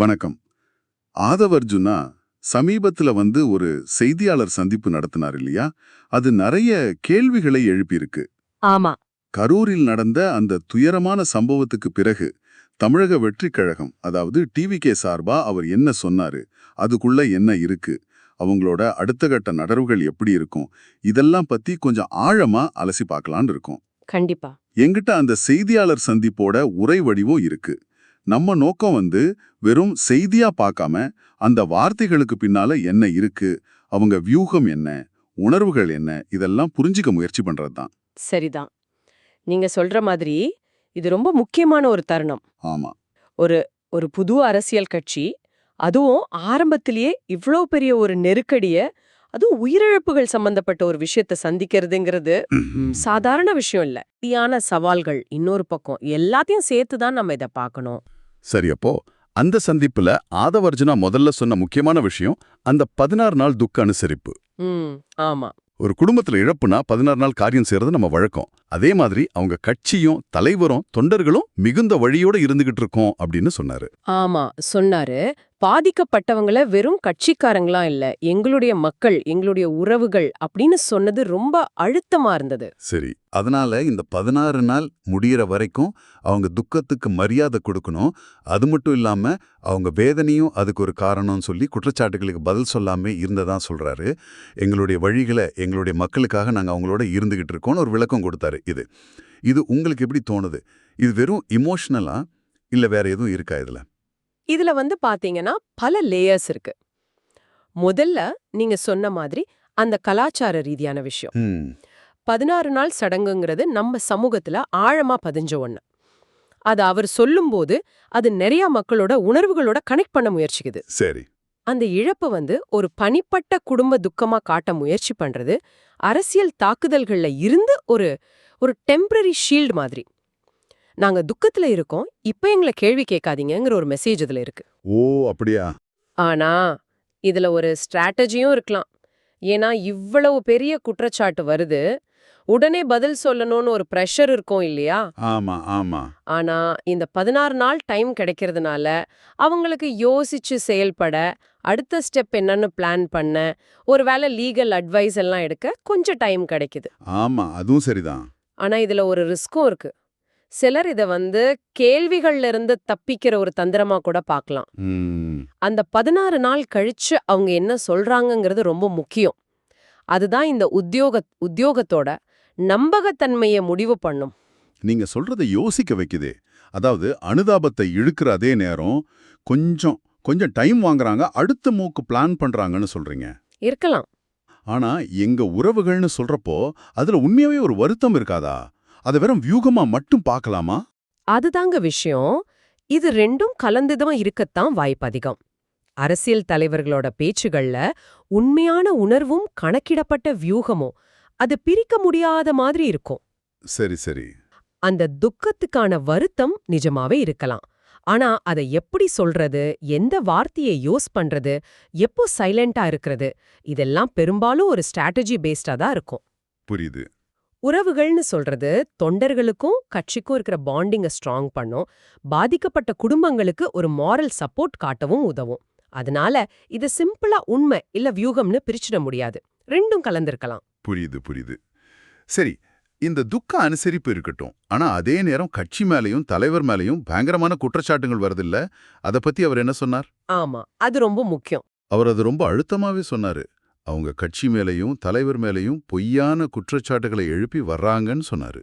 வணக்கம். ஆதவர்ஜுனா சமீபத்துல ஒரு செய்தியாளர் சந்திப்பு நடத்தினார் இல்லையா? அது நிறைய கேள்விகளை எழுப்பியிருக்கு. ஆமா. கரூரில் நடந்த அந்த துயரமான சம்பவத்துக்கு பிறகு தமிழக வெற்றிக் கழகம், அதாவது டிவிகே சார்பா அவர் என்ன சொன்னாரு, அதுக்குள்ள என்ன இருக்கு, அவங்களோட அடுத்த கட்ட நகர்வுகள் எப்படி இருக்கும், இதெல்லாம் பத்தி கொஞ்சம் ஆழமா அலசி பார்க்கலான்னு இருக்கோம். கண்டிப்பா. எங்கிட்ட அந்த செய்தியாளர் சந்திப்போட உரை வடிவம் இருக்கு. நம்ம நோக்கம் வெறும் செய்தியா பார்க்காம அந்த வார்த்தைகளுக்கு பின்னால என்ன இருக்கு, அவங்க வியூகம் என்ன, உணர்வுகள் என்ன, இதெல்லாம் புரிஞ்சுக்க முயற்சி பண்றதுதான். சரிதான். நீங்க சொல்ற மாதிரி இது ரொம்ப முக்கியமான ஒரு தருணம். ஆமா. ஒரு ஒரு புது அரசியல் கட்சி, அதுவும் ஆரம்பத்திலேயே இவ்ளோ பெரிய ஒரு நெருக்கடிய, அதுவும் உயிரிழப்புகள் சம்பந்தப்பட்ட ஒரு விஷயத்த சந்திக்கிறதுங்கிறது சாதாரண விஷயம் இல்ல. தீயான சவால்கள் இன்னொரு பக்கம் எல்லாத்தையும் சேர்த்து தான் நம்ம இத பார்க்கணும். சரி, அப்போ அந்த சந்திப்புல ஆதவர்ஜுனா முதல்ல சொன்ன முக்கியமான விஷயம் அந்த 16 நாள் துக்க அனுசரிப்பு. ஆமா. ஒரு குடும்பத்துல இழப்புனா 16 நாள் காரியம் செய்யறது நம்ம வழக்கம். அதே மாதிரி அவங்க கட்சியும் தலைவரும் தொண்டர்களும் மிகுந்த வழியோட இருந்துகிட்டு இருக்கோம் அப்படின்னு சொன்னாரு. ஆமா சொன்னாரு. பாதிக்கப்பட்டவங்கள வெறும் கட்சிக்காரங்களா இல்ல, எங்களுடைய மக்கள், எங்களுடைய உறவுகள் அப்படின்னு சொன்னது ரொம்ப அழுத்தமா இருந்தது. சரி. அதனால இந்த 16 நாள் முடியிற வரைக்கும் அவங்க துக்கத்துக்கு மரியாதை கொடுக்கணும். அது மட்டும் இல்லாம அவங்க வேதனையும் அதுக்கு ஒரு காரணம்னு சொல்லி குற்றச்சாட்டுகளுக்கு பதில் சொல்லாம இருந்ததா சொல்றாரு. எங்களுடைய வழிகளை எங்களுடைய மக்களுக்காக நாங்க அவங்களோட இருந்துகிட்டு இருக்கோம்னு ஒரு விளக்கம் கொடுத்தாரு. இது உங்களுக்கு எப்படி தோணுது? இது வெறும் இமோஷனலா இல்ல வேற எதுவும் இருக்கா இதுல? இதுல பாத்தீங்கன்னா பல லேயர்ஸ் இருக்கு. முதல்ல நீங்க சொன்ன மாதிரி அந்த கலாச்சார ரீதியான விஷயம். 16 நாள் சடங்குங்கிறது நம்ம சமூகத்துல ஆழமா பதிஞ்ச ஒண்ணு. அது அவர் சொல்லும்போது அது நிறைய மக்களோட உணர்வுகளோட கனெக்ட் பண்ண முயற்சிக்குது. சரி. அந்த இழப்பு ஒரு பனிப்பட்ட குடும்ப துக்கமா காட்ட முயற்சி பண்றது அரசியல் தாக்குதல்கள்ல இருந்து ஒரு ஒரு டெம்பரரி ஷீல்டு மாதிரி. நாங்க துக்கத்துல இருக்கோம், இப்ப எங்களை கேள்வி கேட்காதீங்கிற ஒரு மெசேஜ் இதுல இருக்கு. ஓ, அப்படியா? ஆனா இதுல ஒரு ஸ்ட்ராட்டஜியும் இருக்கலாம். ஏன்னா இவ்வளவு பெரிய குற்றச்சாட்டு வருது, உடனே பதில் சொல்லணும்னு ஒரு பிரஷர் இருக்கும் இல்லையா? ஆமா, ஆமா. ஆனா இந்த 16 நாள் டைம் கிடைக்கிறதுனால அவங்களுக்கு யோசிச்சு செயல்பட, அடுத்த ஸ்டெப் என்னன்னு பிளான் பண்ண, ஒருவேளை லீகல் அட்வைஸ் எல்லாம் எடுக்க கொஞ்சம் டைம் கிடைக்குது. ஆமா, அதுவும் சரிதான். ஆனா இதுல ஒரு ரிஸ்க்கும் இருக்கு. சிலர் இத கேள்விகள்ல இருந்து தப்பிக்கிற ஒரு தந்திரமா கூட பார்க்கலாம். அந்த 16 நாள் கழிச்சு அவங்க என்ன சொல்றாங்கங்கிறது ரொம்ப முக்கியம். அதுதான் இந்த உத்தியோகத்தோட நம்பகத்தன்மைய முடிவு பண்ணும். நீங்க சொல்றதை யோசிக்க வைக்குதே. அதாவது அனுதாபத்தை இழுக்கிற அதே நேரம் கொஞ்சம் கொஞ்சம் டைம் வாங்குறாங்க, அடுத்த மூக்கு பிளான் பண்றாங்கன்னு சொல்றீங்க. இருக்கலாம். ஆனா எங்க உறவுகள்னு சொல்றப்போ அதுல உண்மையாவே ஒரு வருத்தம் இருக்காதா? அதை வெறும் வியூகமா மட்டும் பார்க்கலாமா? அதுதாங்க விஷயம். இது ரெண்டும் கலந்துதான் இருக்கத்தான் வாய்ப்பு அதிகம். அரசியல் தலைவர்களோட பேச்சுகள்ல உண்மையான உணர்வும் கணக்கிடப்பட்ட வியூகமும் அது பிரிக்க முடியாத மாதிரி இருக்கும். சரி, சரி. அந்த துக்கத்துக்கான வருத்தம் நிஜமாவே இருக்கலாம். ஆனா அதை எப்படி சொல்றது, எந்த வார்த்தையை யூஸ் பண்றது, எப்போ சைலண்டா இருக்கிறது, இதெல்லாம் பெரும்பாலும் ஒரு ஸ்ட்ராட்டஜி பேஸ்டா தான் இருக்கும். புரியுது. உறவுகள்னு சொல்றது தொண்டர்களுக்கும் கட்சிக்கும் இருக்கிற பாண்டிங்க ஸ்ட்ராங் பண்ணும், பாதிக்கப்பட்ட குடும்பங்களுக்கு ஒரு மாரல் சப்போர்ட் காட்டவும் உதவும். அதனால இது சிம்பிளா உண்மை இல்ல வியூகம்னு பிரிச்சிட முடியாது, ரெண்டும் கலந்திருக்கலாம். புரியுது, புரியுது. சரி, இந்த துக்க அனுசரிப்பு இருக்கட்டும். ஆனா அதே நேரம் கட்சி மேலையும் தலைவர் மேலையும் பயங்கரமான குற்றச்சாட்டுகள் வருதில்ல, அதை பத்தி அவர் என்ன சொன்னார்? ஆமா, அது ரொம்ப முக்கியம். அவர் அது ரொம்ப அழுத்தமாவே சொன்னாரு. அவங்க கட்சி மேலையும் தலைவர் மேலையும் பொய்யான குற்றச்சாட்டுகளை எழுப்பி வர்றாங்கன்னு சொன்னாரு.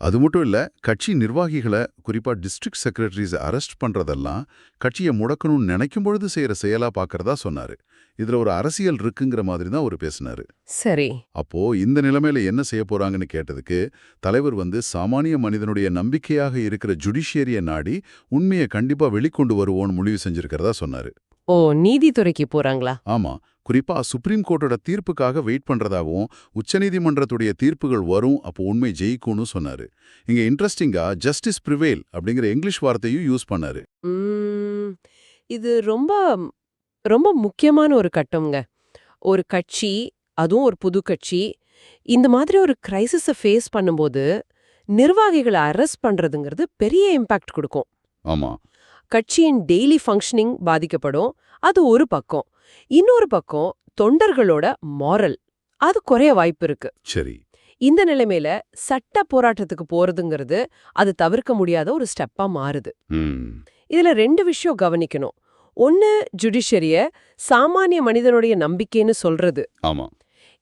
அது மட்டும் இல்ல, கட்சி நிர்வாகிகளை, குறிப்பா டிஸ்ட்ரிக்ட் செக்ரட்டரிஸ் அரெஸ்ட் பண்றதெல்லாம் கட்சியை முடக்கணும்னு நினைக்கும் பொழுது செய்யற செயலா பாக்குறதா சொன்னாரு. இதுல ஒரு அரசியல் இருக்குங்கிற மாதிரி தான் அவர் பேசினாரு. சரி. அப்போ இந்த நிலைமையில என்ன செய்ய போறாங்கன்னு கேட்டதுக்கு தலைவர் சாமானிய மனிதனுடைய நம்பிக்கையாக இருக்கிற ஜுடிஷியரிய நாடி உண்மையை கண்டிப்பா வெளிக்கொண்டு வருவோன்னு முடிவு செஞ்சிருக்கிறதா சொன்னாரு. ஓ, நீதித்துறைக்கு போறாங்களா? ஆமா, குறிப்பா சுப்ரீம் கோர்ட்டோட தீர்ப்புக்காக வெயிட் பண்றதாகவும், உச்சநீதிமன்றத்துடைய தீர்ப்புகள் வரும், அப்போ உண்மை ஜெயிக்கும்னு சொன்னாரு. இங்க இன்ட்ரெஸ்டிங்கா ஜஸ்டிஸ் ப்ரிவேல் அப்படிங்கிற இங்கிலீஷ் வார்த்தையும் யூஸ் பண்ணாரு. இது ரொம்ப ரொம்ப முக்கியமான ஒரு கட்டம்ங்க. ஒரு கட்சி, அதுவும் ஒரு புது கட்சி, இந்த மாதிரி ஒரு கிரைசிஸை ஃபேஸ் பண்ணும்போது நிர்வாகிகளை அரெஸ்ட் பண்றதுங்கிறது பெரிய இம்பாக்ட் கொடுக்கும். ஆமா. கட்சியின் டெய்லி ஃபங்க்ஷனிங் பாதிக்கப்படும். அது ஒரு பக்கம். இன்னொரு பக்கம் தொண்டர்களோட மாரல் அது குறைய வாய்ப்பு இருக்கு. சரி. இந்த நிலைமையில சட்ட போராட்டத்துக்கு போறதுங்கிறது அது தவிர்க்க முடியாத ஒரு ஸ்டெப்பா மாறுது. இதுல 2 விஷயம் கவனிக்கணும். ஒன்னு ஜுடிஷியரிய சாமானிய மனிதனுடைய நம்பிக்கைன்னு சொல்றது. ஆமா.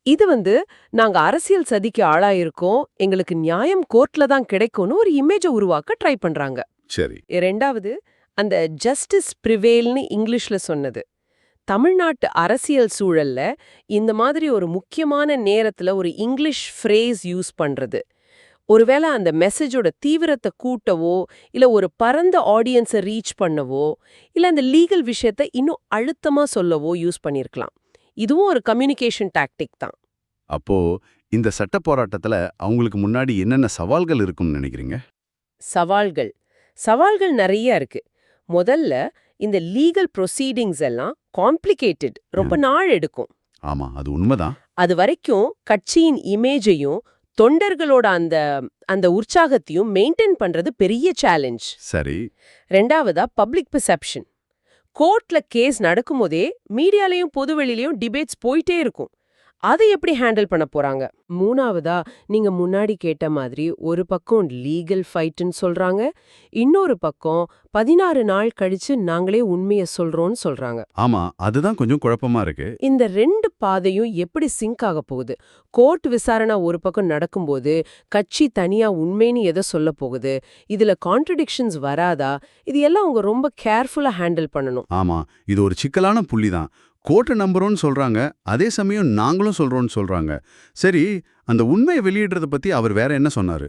இது நாங்க அரசியல் சதிக்கு ஆளாயிருக்கோம், எங்களுக்கு நியாயம் கோர்ட்ல தான் கிடைக்கும்னு ஒரு இமேஜை உருவாக்க ட்ரை பண்றாங்க. சரி. 2வது அந்த ஜஸ்டிஸ் ப்ரிவேல்னு இங்கிலீஷ்ல சொன்னது. தமிழ்நாட்டு அரசியல் சூழல்ல இந்த மாதிரி ஒரு முக்கியமான நேரத்துல ஒரு இங்கிலீஷ் ஃப்ரேஸ் யூஸ் பண்றது ஒருவேளை அந்த மெசேஜோட தீவிரத்தை கூட்டவோ இல்ல ஒரு பரந்த ஆடியன்ஸை ரீச் பண்ணவோ இல்ல அந்த லீகல் விஷயத்தை இன்னும் அழுத்தமா சொல்லவோ யூஸ் பண்ணிருக்கலாம். இதுவும் ஒரு கம்யூனிகேஷன் டாக்டிக் தான். அப்போ இந்த சட்ட போராட்டத்துல அவங்களுக்கு முன்னாடி என்னென்ன சவால்கள் இருக்கும்னு நினைக்கிறீங்க? சவால்கள் நிறைய இருக்கு. முதல்ல இந்த லீகல் ப்ரொசீடிங்ஸ் எல்லாம் காம்ப்ளிகேட்டட், ரொம்ப நாள் எடுக்கும். ஆமா, அது உண்மைதான். அது வரைக்கும் கட்சியின் இமேஜையும் தொண்டர்களோட அந்த அந்த உற்சாகத்தையும் மெயின்டைன் பண்றது பெரிய சேலஞ்ச். சரி. 2வதா பப்ளிக் பெர்செப்ஷன். கோர்ட்ல கேஸ் நடக்கும்போதே மீடியாலையும் பொதுவெளிலையும் டிபேட்ஸ் போயிட்டே இருக்கும். அதை எப்படி ஹேண்டில் பண்ண போறாங்க? 3வதா நீங்க முன்னாடி கேட்ட மாதிரி ஒரு பக்கம் லீகல் ஃபைட்னு சொல்றாங்க, இன்னொரு பக்கம் 16 நாள் கழிச்சு நாங்களே உண்மையை சொல்றோம்னு சொல்றாங்க. ஆமா, அதுதான் கொஞ்சம் குழப்பமா இருக்கு. இந்த 2 பாதையும் எப்படி சிங்க் ஆக போகுது? கோர்ட் விசாரணை ஒரு பக்கம் நடக்கும்போது கட்சி தனியா உண்மைன்னு எதை சொல்ல போகுது? இதுல கான்ட்ரடிக்ஷன்ஸ் வராதா? இது எல்லாம் அவங்க ரொம்ப கேர்ஃபுல்லா ஹேண்டில் பண்ணணும். ஆமா, இது ஒரு சிக்கலான புள்ளிதான். கோர்ட்டை நம்புறோம்னு சொல்றாங்க, அதே சமயம் நாங்களும் சொல்றோம்னு சொல்றாங்க. சரி, அந்த உண்மையை வெளியிடுறத பத்தி அவர் வேற என்ன சொன்னாரு?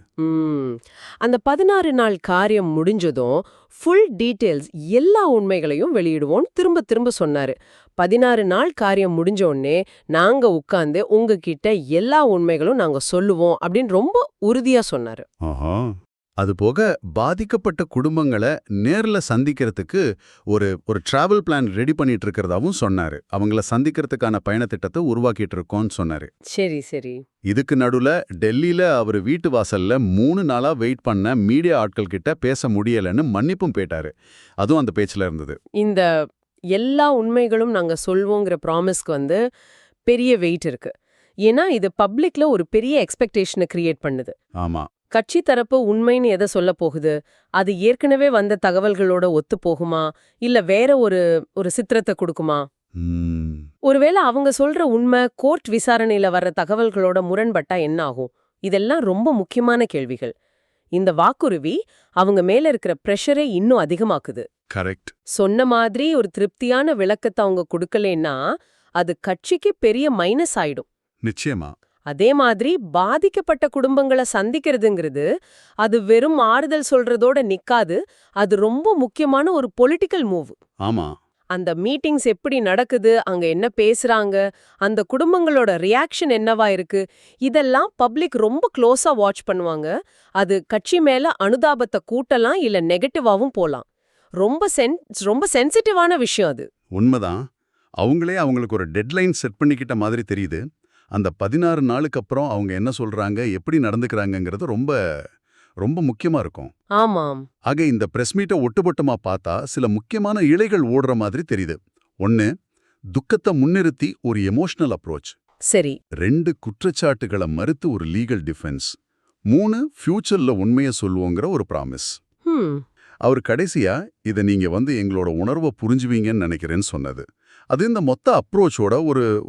அந்த 16 நாள் காரியம் முடிஞ்சதும் ஃபுல் டீடைல்ஸ் எல்லா உண்மைகளையும் வெளியிடுவோம் திரும்ப திரும்ப சொன்னாரு. 16 நாள் காரியம் முடிஞ்ச உடனே நாங்க உட்கார்ந்து உங்ககிட்ட எல்லா உண்மைகளும் நாங்க சொல்லுவோம் அப்படின்னு ரொம்ப உறுதியா சொன்னாரு. ஆஹா. அது போக பாதிக்கப்பட்ட குடும்பங்களை நேர்ல சந்திக்கிறதுக்கு ஒரு டிராவல் பிளான் ரெடி பண்ணிட்டு இருக்கிறதாவும் சொன்னாரு. அவங்கள சந்திக்கிறதுக்கான பயணத்திட்டத்தை உருவாக்கிட்டு இருக்கோம்னு சொன்னாரு. சரி. இதுக்கு நடுவுல டெல்லியில அவர் வீட்டு வாசல்ல 3 நாளா வெயிட் பண்ண மீடியா ஆட்கள் கிட்ட பேச முடியலன்னு மன்னிப்பும் பேட்டாரு. அதுவும் அந்த பேச்சுல இருந்தது. இந்த எல்லா உண்மைகளும் நாங்க சொல்வோங்கிற ப்ராமிஸ்க்கு பெரிய வெயிட் இருக்கு. ஏன்னா இது பப்ளிக்ல ஒரு பெரிய எக்ஸ்பெக்டேஷனை கிரியேட் பண்ணுது. ஆமா. கட்சி தரப்பு உண்மைன்னு எதை சொல்ல போகுது? அது ஏற்கனவே வந்த தகவல்களோட ஒத்து போகுமா இல்ல வேற ஒரு சித்திரத்தை கொடுக்குமா? ஒருவேளை அவங்க சொல்ற உண்மை கோர்ட் விசாரணையில வர்ற தகவல்களோட முரண்பட்டா என்ன ஆகும்? இதெல்லாம் ரொம்ப முக்கியமான கேள்விகள். இந்த வாக்குறுதி அவங்க மேல இருக்கிற பிரஷரை இன்னும் அதிகமாக்குது. கரெக்ட். சொன்ன மாதிரி ஒரு திருப்தியான விளக்கத்தை அவங்க கொடுக்கலன்னா அது கட்சிக்கு பெரிய மைனஸ் ஆயிடும். நிச்சயமா. அதே மாதிரி பாதிக்கப்பட்ட குடும்பங்களை சந்திக்கிறதுங்கிறது அது வெறும் ஆறுதல் சொல்றதோட நிக்காது. அது ரொம்ப முக்கியமான ஒரு பொலிட்டிக்கல் மூவ். ஆமா. அந்த மீட்டிங்ஸ் எப்படி நடக்குது, அங்க என்ன பேசுறாங்க, அந்த குடும்பங்களோட ரியாக்ஷன் என்னவா இருக்கு, இதெல்லாம் பப்ளிக் ரொம்ப க்ளோஸா வாட்ச் பண்ணுவாங்க. அது கட்சி மேல அனுதாபத்தை கூட்டலாம் இல்ல நெகட்டிவாவும் போலாம். ரொம்ப சென்சிட்டிவான விஷயம் அது. உண்மைதான். அவங்களே அவங்களுக்கு ஒரு டெட்லைன் செட் பண்ணிக்கிட்ட மாதிரி தெரியுது. அந்த 16 நாளுக்கு அப்புறம் அவங்க என்ன சொல்றாங்க, எப்படி நடந்துக்கிறாங்கங்கிறது ரொம்ப ரொம்ப முக்கியமா இருக்கும். ஆமாம். ஆக இந்த பிரஸ் மீட்டை ஒட்டுமொத்தமா பார்த்தா சில முக்கியமான இழைகள் ஓடுற மாதிரி தெரியுது. 1, துக்கத்தை முன்னிறுத்தி ஒரு எமோஷனல் அப்ரோச். சரி. 2, குற்றச்சாட்டுகளை மறுத்து ஒரு லீகல் டிஃபென்ஸ். 3, ஃபியூச்சர்ல உண்மையை சொல்லுவோங்கிற ஒரு ப்ராமிஸ். அவர் கடைசியா இதை நீங்க எங்களோட உணர்வை புரிஞ்சுவீங்கன்னு நினைக்கிறேன்னு சொன்னது. அது இந்த மொத்த அப்ரோச்சோட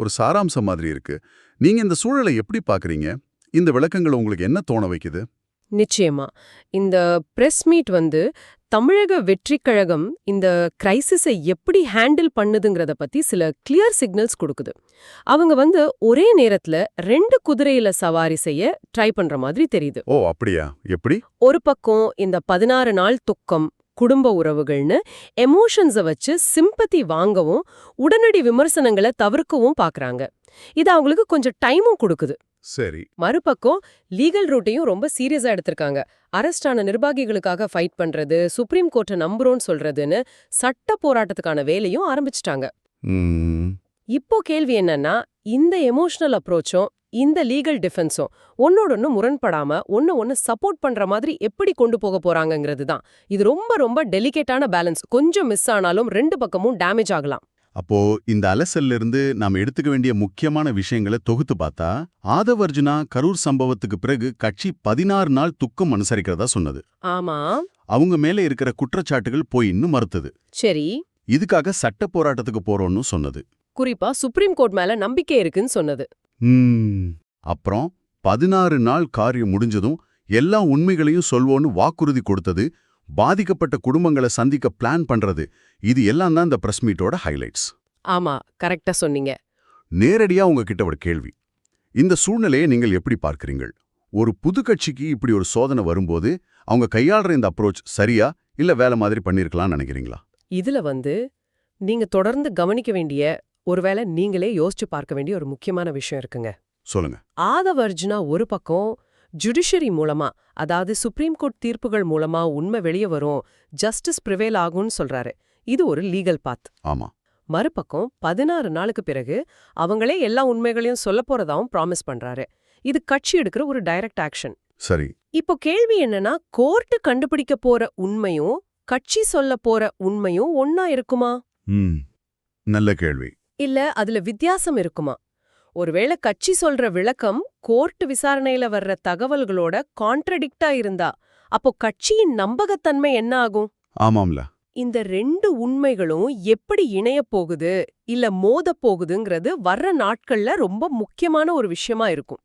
ஒரு சாராம்சம் மாதிரி இருக்கு. நீங்க இந்த சூழலை எப்படி பாக்குறீங்க? இந்த விளக்கங்களை உங்களுக்கு என்ன தோண வைக்குது? நிச்சயமா இந்த பிரஸ் மீட் தமிழக வெற்றிக் கழகம் இந்த கிரைசிஸை எப்படி ஹேண்டில் பண்ணுதுங்கிறத பத்தி சில கிளியர் சிக்னல்ஸ் கொடுக்குது. அவங்க ஒரே நேரத்துல 2 குதிரையில சவாரி செய்ய ட்ரை பண்ற மாதிரி தெரியுது. ஓ, அப்படியா? எப்படி? ஒரு பக்கம் இந்த 16 நாள் துக்கம், குடும்ப உறவுகள்னு எமோஷன்ஸை வச்சு சிம்பத்தி வாங்கவும் உடனடி விமர்சனங்களை தவிர்க்கவும் பாக்குறாங்க. இது அவங்களுக்கு கொஞ்சம் டைமும் கொடுக்குது. சரி. மறுபக்கம் லீகல் ரூட்டையும் ரொம்ப சீரியஸா எடுத்திருக்காங்க. அரெஸ்டான நிர்வாகிகளுக்காக ஃபைட் பண்றது, சுப்ரீம் கோர்ட்டை நம்புறோன்னு சொல்றதுன்னு சட்ட போராட்டத்துக்கான வேலையும் ஆரம்பிச்சிட்டாங்க. இப்போ கேள்வி என்னன்னா, இந்த எமோஷனல் அப்ரோச்சும் இந்த லீகல் டிஃபென்ஸும் ஒன்னோடொன்னு முரண்படாம ஒன்னு சப்போர்ட் பண்ற மாதிரி எப்படி கொண்டு போக போறாங்கங்கிறது தான். இது ரொம்ப ரொம்ப டெலிகேட்டான பேலன்ஸ். கொஞ்சம் மிஸ் ஆனாலும் ரெண்டு பக்கமும் டேமேஜ் ஆகலாம். அப்போ இந்த அலசல்ல இருந்து நாம எடுத்துக்க வேண்டிய முக்கியமான விஷயங்களை தொகுத்து பார்த்தா, ஆதவ் அர்ஜுனா கரூர் சம்பவத்துக்கு பிறகு கட்சி 16 நாள் துக்கம் அனுசரிக்கிறதா சொன்னது. ஆமா. அவங்க மேல இருக்கிற குற்றச்சாட்டுகள் பொய்ன்னு மறுத்தது. சரி. இதுக்காக சட்ட போராட்டத்துக்கு போறோம்னு சொன்னது. குறிப்பா சுப்ரீம் கோர்ட் மேல நம்பிக்கை இருக்குன்னு சொன்னது. அப்புறம் 16 நாள் காரியம் முடிஞ்சதும் எல்லா உண்மைகளையும் சொல்வோன்னு வாக்குறுதி கொடுத்தது, பாதிக்கப்பட்ட குடும்பங்களை சந்திக்க பிளான் பண்றது, இது எல்லாம் தான் இந்த பிரஸ் மீட்டோட ஹைலைட்ஸ். ஆமா, கரெக்டா சொன்னீங்க. நேரடியா உங்ககிட்ட ஒரு கேள்வி. இந்த சூழ்நிலையை நீங்கள் எப்படி பார்க்கிறீங்கள்? ஒரு புது கட்சிக்கு இப்படி ஒரு சோதனை வரும்போது அவங்க கையாளுற இந்த அப்ரோச் சரியா இல்ல வேலை மாதிரி பண்ணிருக்கலாம்னு நினைக்கிறீங்களா? இதுல நீங்க தொடர்ந்து கவனிக்க வேண்டிய, ஒருவேளை நீங்களே யோசிச்சு பார்க்க வேண்டிய ஒரு முக்கியமான விஷயம் இருக்குங்க. சொல்லுங்க. ஆதவ் அர்ஜுனா ஒரு பக்கம் ஜுடிஷரி மூலமா, அதாவது சுப்ரீம் கோர்ட் தீர்ப்புகள் மூலமா உண்மை வெளியே வரும், ஜஸ்டிஸ் ப்ரிவேல் ஆகும்னு சொல்றாரு. இது ஒரு லீகல் பாத். ஆமா. மறுபக்கம் 16 நாளுக்கு பிறகு அவங்களே எல்லா உண்மைகளையும் சொல்ல போறதாவும் ப்ராமிஸ் பண்றாரு. இது கட்சி எடுக்கிற ஒரு டைரக்ட் ஆக்ஷன். சரி. இப்போ கேள்வி என்னன்னா, கோர்ட்டு கண்டுபிடிக்க போற உண்மையும் கட்சி சொல்ல போற உண்மையும் ஒன்னா இருக்குமா? நல்ல கேள்வி. இல்ல அதுல வித்தியாசம் இருக்குமா? ஒருவேளை கட்சி சொல்ற விளக்கம் கோர்ட் விசாரணையில வர்ற தகவல்களோட கான்ட்ரடிக்டா இருந்தா, அப்போ கட்சியின் நம்பகத்தன்மை என்ன ஆகும்? ஆமாம்ல. இந்த ரெண்டு உண்மைகளும் எப்படி இணையப் போகுது இல்ல மோதப் போகுதுங்கிறது வர்ற நாட்கள்ல ரொம்ப முக்கியமான ஒரு விஷயமா இருக்கும்.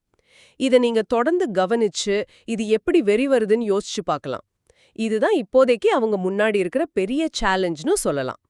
இத நீங்க தொடர்ந்து கவனிச்சு இது எப்படி வெளிவருதுன்னு யோசிச்சு பார்க்கலாம். இதுதான் இப்போதைக்கு அவங்க முன்னாடி இருக்கிற பெரிய சேலஞ்சுன்னு சொல்லலாம்.